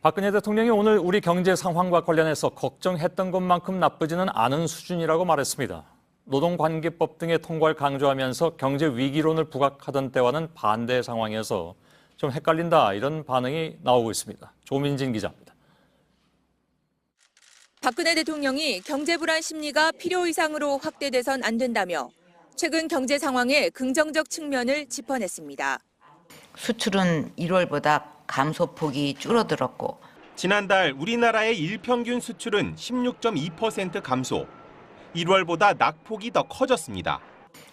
박근혜 대통령이 오늘 우리 경제 상황과 관련해서 걱정했던 것만큼 나쁘지는 않은 수준이라고 말했습니다. 노동관계법 등의 통과를 강조하면서 경제 위기론을 부각하던 때와는 반대 상황이어서 좀 헷갈린다, 이런 반응이 나오고 있습니다. 조민진 기자입니다. 박근혜 대통령이 경제 불안 심리가 필요 이상으로 확대돼선 안 된다며 최근 경제 상황의 긍정적 측면을 짚어냈습니다. 수출은 1월보다 감소폭이 줄어들었고 지난달 우리나라의 일평균 수출은 16.2% 감소, 1월보다 낙폭이 더 커졌습니다.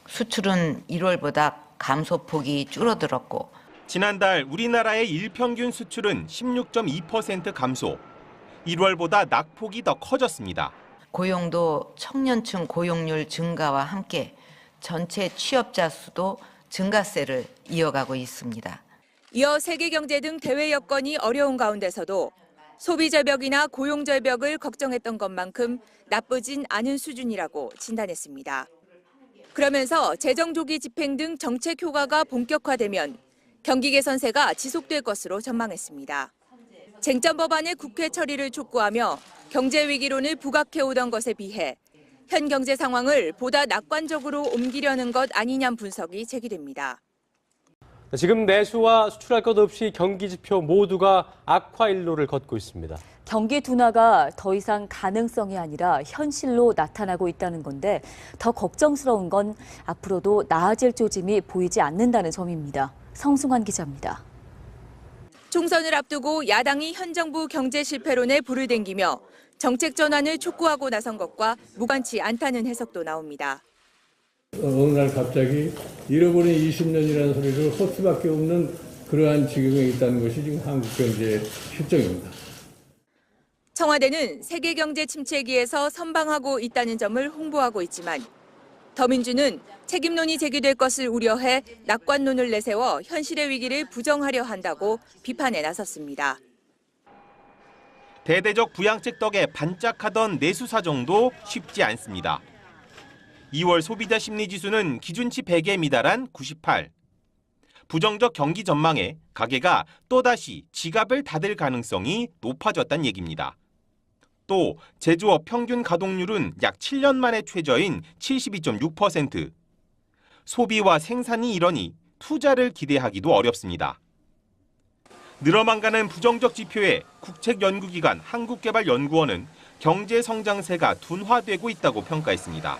수출은 1월보다 감소폭이 줄어들었고 지난달 우리나라의 일평균 수출은 16.2% 감소, 1월보다 낙폭이 더 커졌습니다. 고용도 청년층 고용률 증가와 함께 전체 취업자 수도 증가세를 이어가고 있습니다. 이어 세계 경제 등 대외 여건이 어려운 가운데서도 소비 절벽이나 고용 절벽을 걱정했던 것만큼 나쁘진 않은 수준이라고 진단했습니다. 그러면서 재정 조기 집행 등 정책 효과가 본격화되면 경기 개선세가 지속될 것으로 전망했습니다. 쟁점 법안의 국회 처리를 촉구하며 경제 위기론을 부각해오던 것에 비해 현 경제 상황을 보다 낙관적으로 옮기려는 것 아니냐는 분석이 제기됩니다. 지금 내수와 수출할 것 없이 경기 지표 모두가 악화 일로를 걷고 있습니다. 경기 둔화가 더 이상 가능성이 아니라 현실로 나타나고 있다는 건데 더 걱정스러운 건 앞으로도 나아질 조짐이 보이지 않는다는 점입니다. 성승환 기자입니다. 총선을 앞두고 야당이 현 정부 경제 실패론에 불을 댕기며 정책 전환을 촉구하고 나선 것과 무관치 않다는 해석도 나옵니다. 어느 날 갑자기 잃어버린 20년이라는 소리를 할 수밖에 없는 그러한 지경에 있다는 것이 지금 한국 경제의 실정입니다. 청와대는 세계 경제 침체기에서 선방하고 있다는 점을 홍보하고 있지만 더민주는 책임론이 제기될 것을 우려해 낙관론을 내세워 현실의 위기를 부정하려 한다고 비판에 나섰습니다. 대대적 부양책 덕에 반짝하던 내수 사정도 쉽지 않습니다. 2월 소비자 심리지수는 기준치 100에 미달한 98. 부정적 경기 전망에 가계가 또다시 지갑을 닫을 가능성이 높아졌다는 얘기입니다. 또 제조업 평균 가동률은 약 7년 만에 최저인 72.6%. 소비와 생산이 이러니 투자를 기대하기도 어렵습니다. 늘어만 가는 부정적 지표에 국책연구기관 한국개발연구원은 경제 성장세가 둔화되고 있다고 평가했습니다.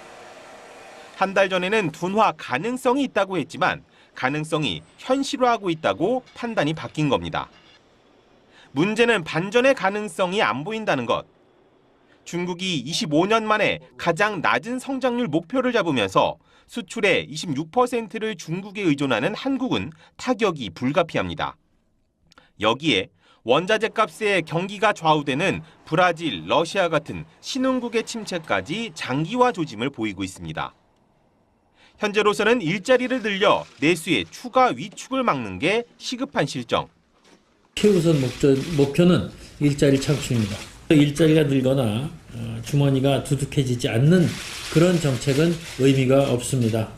한 달 전에는 둔화 가능성이 있다고 했지만 가능성이 현실화하고 있다고 판단이 바뀐 겁니다. 문제는 반전의 가능성이 안 보인다는 것. 중국이 25년 만에 가장 낮은 성장률 목표를 잡으면서 수출의 26%를 중국에 의존하는 한국은 타격이 불가피합니다. 여기에 원자재 값의 경기가 좌우되는 브라질, 러시아 같은 신흥국의 침체까지 장기화 조짐을 보이고 있습니다. 현재로서는 일자리를 늘려 내수의 추가 위축을 막는 게 시급한 실정. 최우선 목표는 일자리 창출입니다. 일자리가 늘거나 주머니가 두둑해지지 않는 그런 정책은 의미가 없습니다.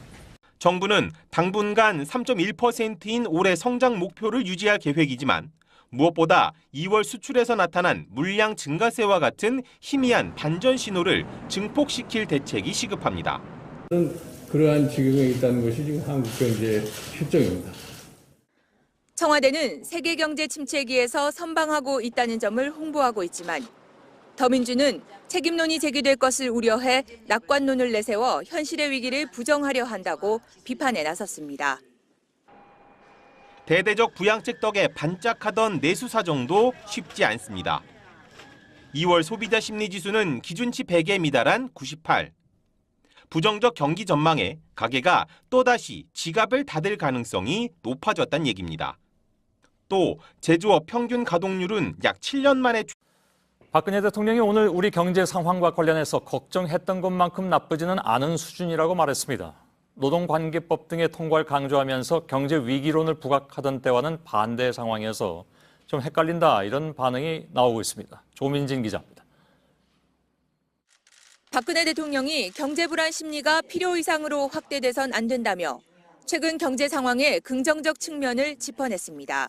정부는 당분간 3.1%인 올해 성장 목표를 유지할 계획이지만 무엇보다 2월 수출에서 나타난 물량 증가세와 같은 희미한 반전 신호를 증폭시킬 대책이 시급합니다. 그러한 지경에 있다는 것이 지금 한국 경제의 실정입니다. 청와대는 세계 경제 침체기에서 선방하고 있다는 점을 홍보하고 있지만 더민주는 책임론이 제기될 것을 우려해 낙관론을 내세워 현실의 위기를 부정하려 한다고 비판에 나섰습니다. 대대적 부양책 덕에 반짝하던 내수 사정도 쉽지 않습니다. 2월 소비자 심리지수는 기준치 100에 미달한 98. 부정적 경기 전망에 가계가 또다시 지갑을 닫을 가능성이 높아졌다는 얘기입니다. 또 제조업 평균 가동률은 약 7년 만에 박근혜 대통령이 오늘 우리 경제 상황과 관련해서 걱정했던 것만큼 나쁘지는 않은 수준이라고 말했습니다. 노동관계법 등의 통과를 강조하면서 경제 위기론을 부각하던 때와는 반대 상황이어서 좀 헷갈린다, 이런 반응이 나오고 있습니다. 조민진 기자입니다. 박근혜 대통령이 경제 불안 심리가 필요 이상으로 확대돼선 안 된다며 최근 경제 상황의 긍정적 측면을 짚어냈습니다.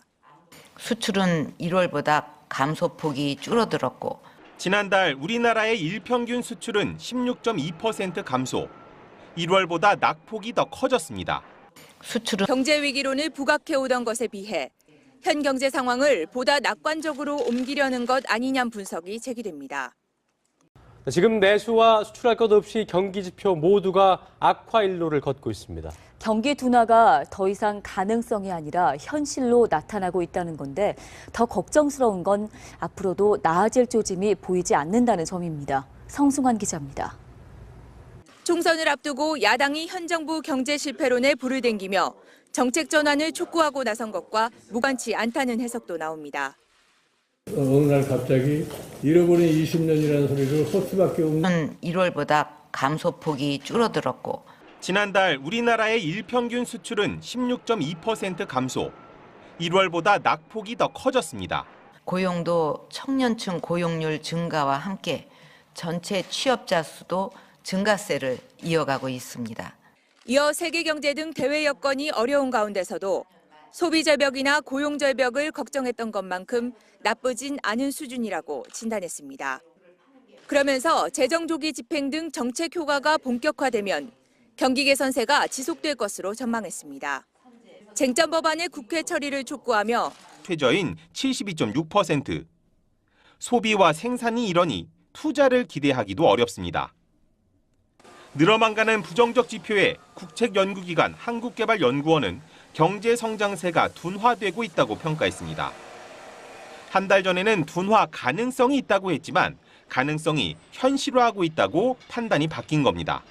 수출은 1월보다 감소폭이 줄어들었고 지난달 우리나라의 일평균 수출은 16.2% 감소. 1월보다 낙폭이 더 커졌습니다. 수출은 경제 위기론을 부각해오던 것에 비해 현 경제 상황을 보다 낙관적으로 옮기려는 것 아니냐는 분석이 제기됩니다. 지금 내수와 수출할 것 없이 경기 지표 모두가 악화 일로를 걷고 있습니다. 경기 둔화가 더 이상 가능성이 아니라 현실로 나타나고 있다는 건데 더 걱정스러운 건 앞으로도 나아질 조짐이 보이지 않는다는 점입니다. 성승환 기자입니다. 총선을 앞두고 야당이 현 정부 경제 실패론에 불을 댕기며 정책 전환을 촉구하고 나선 것과 무관치 않다는 해석도 나옵니다. 어느 날 갑자기 잃어버린 20년이라는 소리를 할 수밖에 없는 1월보다 감소폭이 줄어들었고 지난달 우리나라의 일평균 수출은 16.2% 감소. 1월보다 낙폭이 더 커졌습니다. 고용도 청년층 고용률 증가와 함께 전체 취업자 수도 증가세를 이어가고 있습니다. 이어 세계 경제 등 대외 여건이 어려운 가운데서도 소비 절벽이나 고용 절벽을 걱정했던 것만큼 나쁘진 않은 수준이라고 진단했습니다. 그러면서 재정 조기 집행 등 정책 효과가 본격화되면 경기 개선세가 지속될 것으로 전망했습니다. 쟁점 법안의 국회 처리를 촉구하며 최저인 72.6%. 소비와 생산이 이러니 투자를 기대하기도 어렵습니다. 늘어만 가는 부정적 지표에 국책연구기관 한국개발연구원은 경제 성장세가 둔화되고 있다고 평가했습니다. 한 달 전에는 둔화 가능성이 있다고 했지만 가능성이 현실화하고 있다고 판단이 바뀐 겁니다.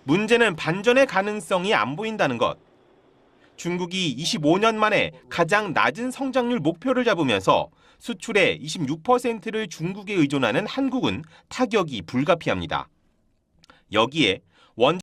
문제는 반전의 가능성이 안 보인다는 것. 중국이 25년 만에 가장 낮은 성장률 목표를 잡으면서 수출의 26%를 중국에 의존하는 한국은 타격이 불가피합니다. 여기에